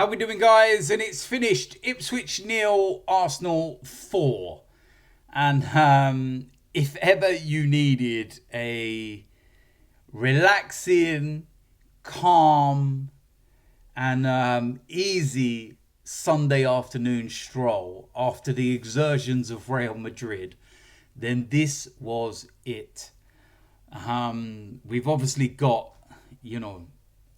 How we doing, guys? And it's finished. Ipswich 0, Arsenal 4. And if ever you needed a relaxing, calm, and easy Sunday afternoon stroll after the exertions of Real Madrid, then this was it. We've obviously got,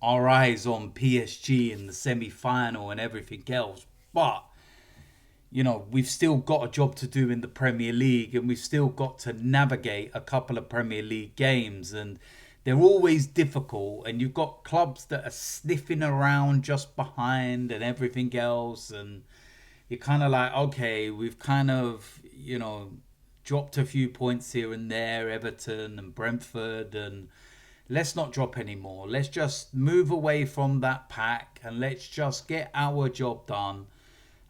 our eyes on PSG in the semi-final and everything else, but we've still got a job to do in the Premier League, and we've still got to navigate a couple of Premier League games, and they're always difficult, and you've got clubs that are sniffing around just behind and everything else, and you're kind of like, okay, we've kind of dropped a few points here and there, Everton and Brentford, and let's not drop any more. Let's just move away from that pack and let's just get our job done.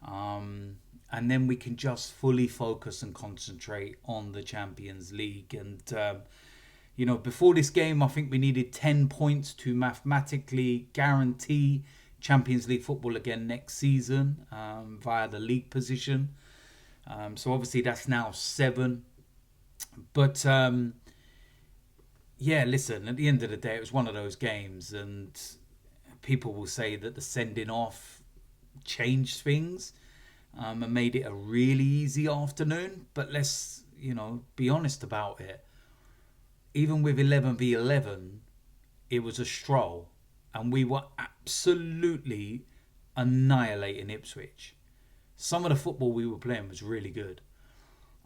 And then we can just fully focus and concentrate on the Champions League. And, before this game, I think we needed 10 points to mathematically guarantee Champions League football again next season via the league position. So obviously that's now 7. But listen, at the end of the day, it was one of those games, and people will say that the sending off changed things and made it a really easy afternoon. But let's, be honest about it. Even with 11v11, it was a stroll, and we were absolutely annihilating Ipswich. Some of the football we were playing was really good.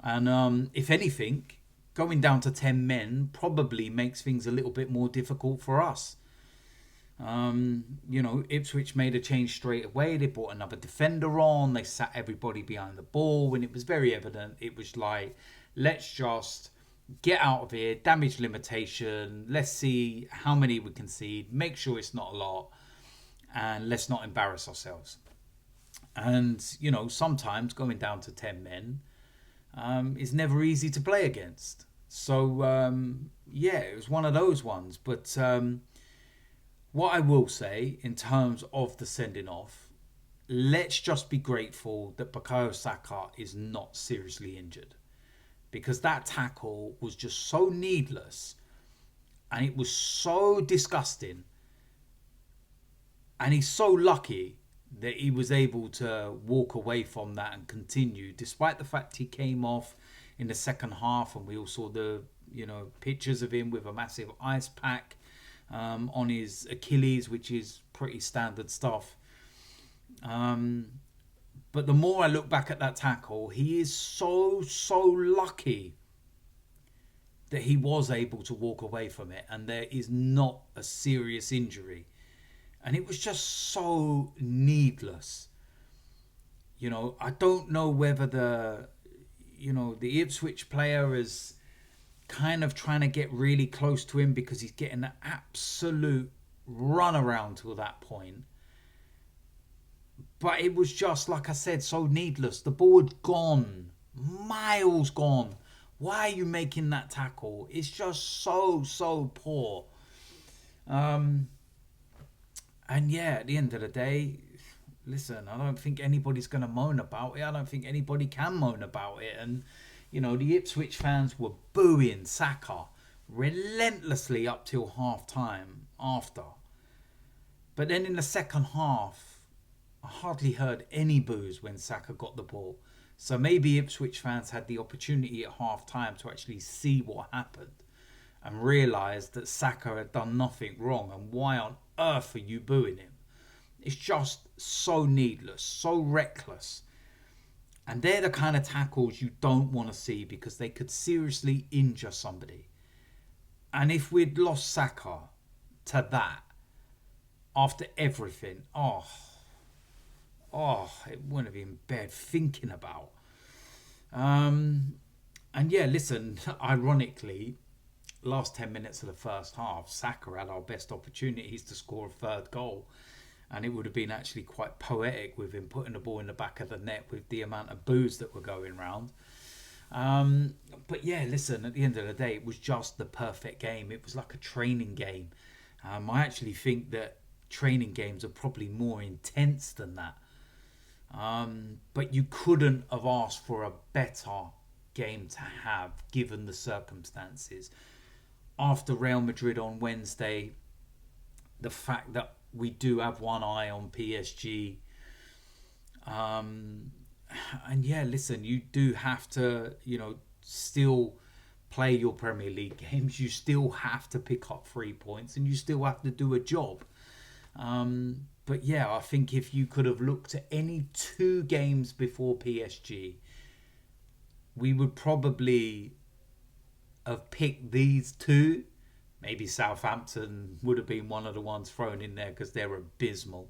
And if anything, going down to 10 men probably makes things a little bit more difficult for us. Ipswich made a change straight away. They brought another defender on. They sat everybody behind the ball. When it was very evident, it was like, let's just get out of here, damage limitation. Let's see how many we concede. Make sure it's not a lot. And let's not embarrass ourselves. And, sometimes going down to 10 men is never easy to play against. So, it was one of those ones. But what I will say in terms of the sending off, let's just be grateful that Bukayo Saka is not seriously injured. Because that tackle was just so needless, and it was so disgusting. And he's so lucky that he was able to walk away from that and continue, despite the fact he came off in the second half, and we all saw the pictures of him with a massive ice pack on his Achilles, which is pretty standard stuff. But the more I look back at that tackle, he is so lucky that he was able to walk away from it, and there is not a serious injury. And it was just so needless. I don't know whether the Ipswich player is kind of trying to get really close to him because he's getting an absolute runaround till that point. But it was just, like I said, so needless. The ball had gone, miles gone. Why are you making that tackle? It's just so poor. And at the end of the day, listen, I don't think anybody's going to moan about it. I don't think anybody can moan about it. And, the Ipswich fans were booing Saka relentlessly up till half time after. But then in the second half, I hardly heard any boos when Saka got the ball. So maybe Ipswich fans had the opportunity at half time to actually see what happened and realise that Saka had done nothing wrong, and why on earth are you booing him? It's just so needless, so reckless. And they're the kind of tackles you don't want to see, because they could seriously injure somebody. And if we'd lost Saka to that after everything, it wouldn't have been in bed thinking about. Listen, ironically, last 10 minutes of the first half, Saka had our best opportunities to score a third goal. And it would have been actually quite poetic with him putting the ball in the back of the net with the amount of boos that were going round. Listen, at the end of the day, it was just the perfect game. It was like a training game. I actually think that training games are probably more intense than that. But you couldn't have asked for a better game to have given the circumstances. After Real Madrid on Wednesday, the fact that we do have one eye on PSG. And yeah, listen, you do have to, still play your Premier League games. You still have to pick up 3 points and you still have to do a job. But yeah, I think if you could have looked at any 2 games before PSG, we would probably have picked these 2. Maybe Southampton would have been one of the ones thrown in there because they're abysmal.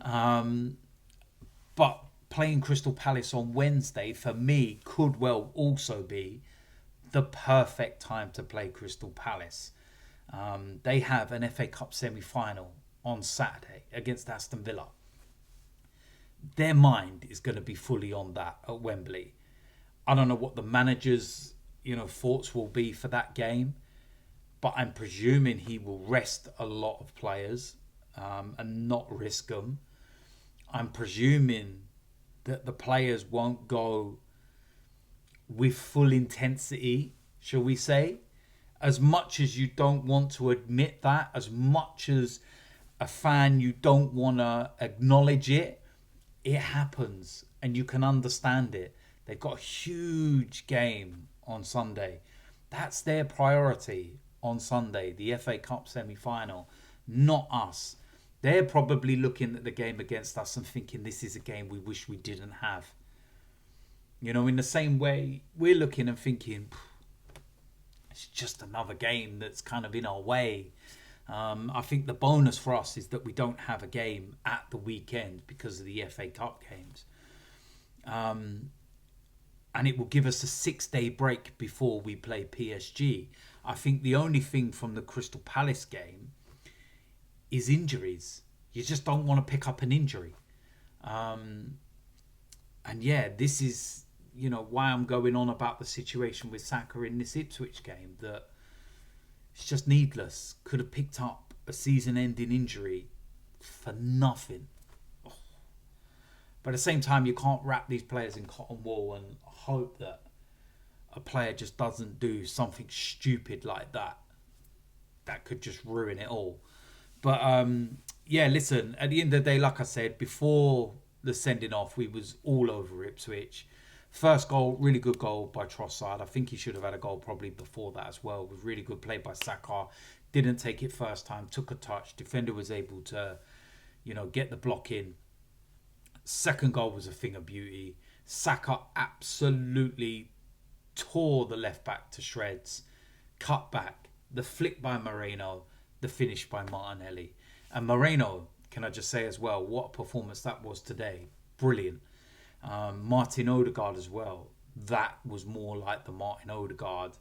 But playing Crystal Palace on Wednesday, for me, could well also be the perfect time to play Crystal Palace. They have an FA Cup semi-final on Saturday against Aston Villa. Their mind is going to be fully on that at Wembley. I don't know what the manager's thoughts will be for that game, but I'm presuming he will rest a lot of players and not risk them. I'm presuming that the players won't go with full intensity, shall we say. As much as you don't want to admit that, as much as a fan you don't want to acknowledge it, it happens and you can understand it. They've got a huge game on Sunday. That's their priority on Sunday, the FA Cup semi-final, not us. They're probably looking at the game against us and thinking this is a game we wish we didn't have. In the same way, we're looking and thinking, it's just another game that's kind of in our way. I think the bonus for us is that we don't have a game at the weekend because of the FA Cup games. And it will give us a 6-day break before we play PSG. I think the only thing from the Crystal Palace game is injuries. You just don't want to pick up an injury. And yeah, this is, why I'm going on about the situation with Saka in this Ipswich game, that it's just needless. Could have picked up a season-ending injury for nothing. But at the same time, you can't wrap these players in cotton wool and hope that a player just doesn't do something stupid like that. That could just ruin it all. But yeah, listen, at the end of the day, like I said, before the sending off, we was all over Ipswich. First goal, really good goal by Trossard. I think he should have had a goal probably before that as well. It was really good play by Saka. Didn't take it first time, took a touch. Defender was able to, get the block in. Second goal was a thing of beauty. Saka absolutely tore the left back to shreds. Cut back. The flick by Moreno. The finish by Martinelli. And Moreno, can I just say as well, what a performance that was today. Brilliant. Martin Odegaard as well. That was more like the Martin Odegaard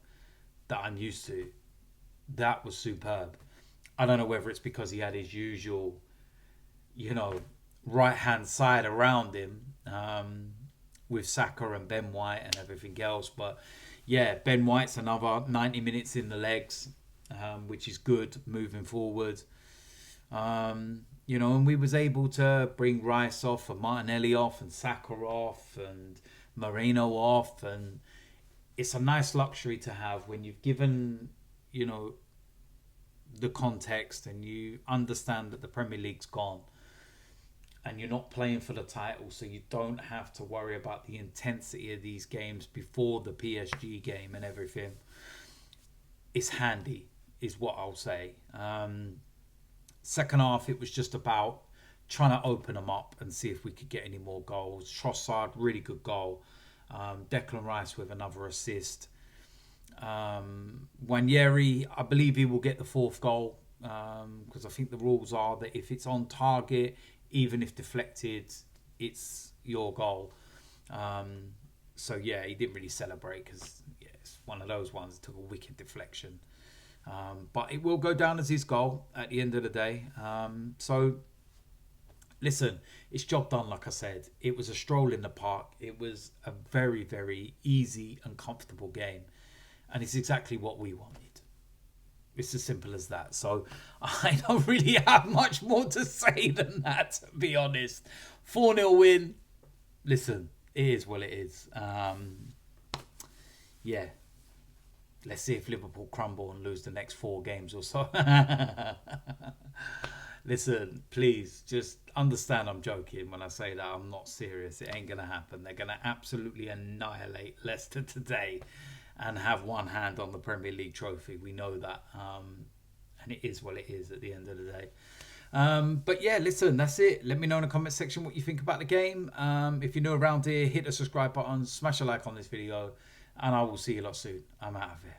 that I'm used to. That was superb. I don't know whether it's because he had his usual, right-hand side around him with Saka and Ben White and everything else. But yeah, Ben White's another 90 minutes in the legs, which is good moving forward. And we was able to bring Rice off and Martinelli off and Saka off and Moreno off. And it's a nice luxury to have when you've given, the context and you understand that the Premier League's gone and you're not playing for the title, so you don't have to worry about the intensity of these games before the PSG game and everything. It's handy, is what I'll say. Second half, it was just about trying to open them up and see if we could get any more goals. Trossard, really good goal. Declan Rice with another assist. Wanyeri, I believe he will get the 4th goal because I think the rules are that if it's on target, even if deflected, it's your goal. So yeah, he didn't really celebrate because it's one of those ones that took a wicked deflection. But it will go down as his goal at the end of the day. So listen, it's job done, like I said. It was a stroll in the park. It was a very, very easy and comfortable game. And it's exactly what we wanted. It's as simple as that. So I don't really have much more to say than that, to be honest. 4-0 win. Listen, it is what it is. Yeah. Let's see if Liverpool crumble and lose the next 4 games or so. Listen, please, just understand I'm joking when I say that. I'm not serious. It ain't going to happen. They're going to absolutely annihilate Leicester today and have one hand on the Premier League trophy. We know that. And it is what it is at the end of the day. But yeah, listen, that's it. Let me know in the comment section what you think about the game. If you're new around here, hit the subscribe button, smash a like on this video, and I will see you lot soon. I'm out of here.